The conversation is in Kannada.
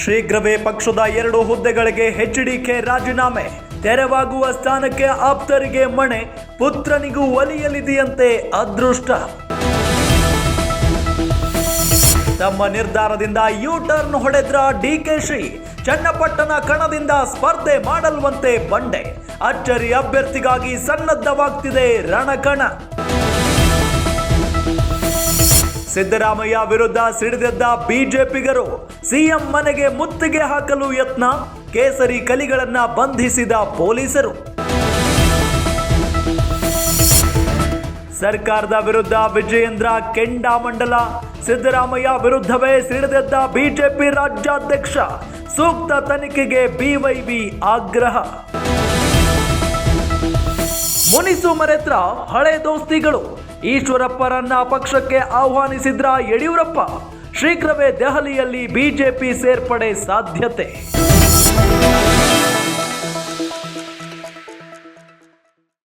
ಶೀಘ್ರವೇ ಪಕ್ಷದ 2 ಹುದ್ದೆಗಳಿಗೆ ಎಚ್ಡಿಕೆ ರಾಜೀನಾಮೆ, ತೆರವಾಗುವ ಸ್ಥಾನಕ್ಕೆ ಆಪ್ತರಿಗೆ ಮಣೆ, ಪುತ್ರನಿಗೂ ಒಲಿಯಲಿದೆಯಂತೆ ಅದೃಷ್ಟ. ತಮ್ಮ ನಿರ್ಧಾರದಿಂದ ಯೂ ಟರ್ನ್ ಹೊಡೆದ್ರ ಡಿಕೆಶಿ, ಚನ್ನಪಟ್ಟಣ ಕಣದಿಂದ ಸ್ಪರ್ಧೆ ಮಾಡಲ್ವಂತೆ ಬಂಡೆ, ಅಚ್ಚರಿ ಅಭ್ಯರ್ಥಿಗಾಗಿ ಸನ್ನದ್ಧವಾಗ್ತಿದೆ ರಣಕಣ. ಸಿದ್ದರಾಮಯ್ಯ ವಿರುದ್ಧ ಸಿಡಿದೆದ್ದ ಬಿಜೆಪಿಗರು, ಸಿಎಂ ಮನೆಗೆ ಮುತ್ತಿಗೆ ಹಾಕಲು ಯತ್ನ, ಕೇಸರಿ ಕಲಿಗಳನ್ನ ಬಂಧಿಸಿದ ಪೊಲೀಸರು. ಸರ್ಕಾರದ ವಿರುದ್ಧ ವಿಜಯೇಂದ್ರ ಕೆಂಡಾಮಂಡಲ, ಸಿದ್ದರಾಮಯ್ಯ ವಿರುದ್ಧವೇ ಸಿಡಿದೆದ್ದ ಬಿಜೆಪಿ ರಾಜ್ಯಾಧ್ಯಕ್ಷ, ಸೂಕ್ತ ತನಿಖೆಗೆ ಬಿವೈಬಿ ಆಗ್ರಹ. ಮುನಿಸು ಮರೆತ್ರ ಹಳೆ ದೋಸ್ತಿಗಳು, ಈಶ್ವರಪ್ಪರನ್ನ ಪಕ್ಷಕ್ಕೆ ಆಹ್ವಾನಿಸಿದ್ರ ಯಡಿಯೂರಪ್ಪ, ಶೀಘ್ರವೇ ದೆಹಲಿಯಲ್ಲಿ ಬಿಜೆಪಿ ಸೇರ್ಪಡೆ ಸಾಧ್ಯತೆ.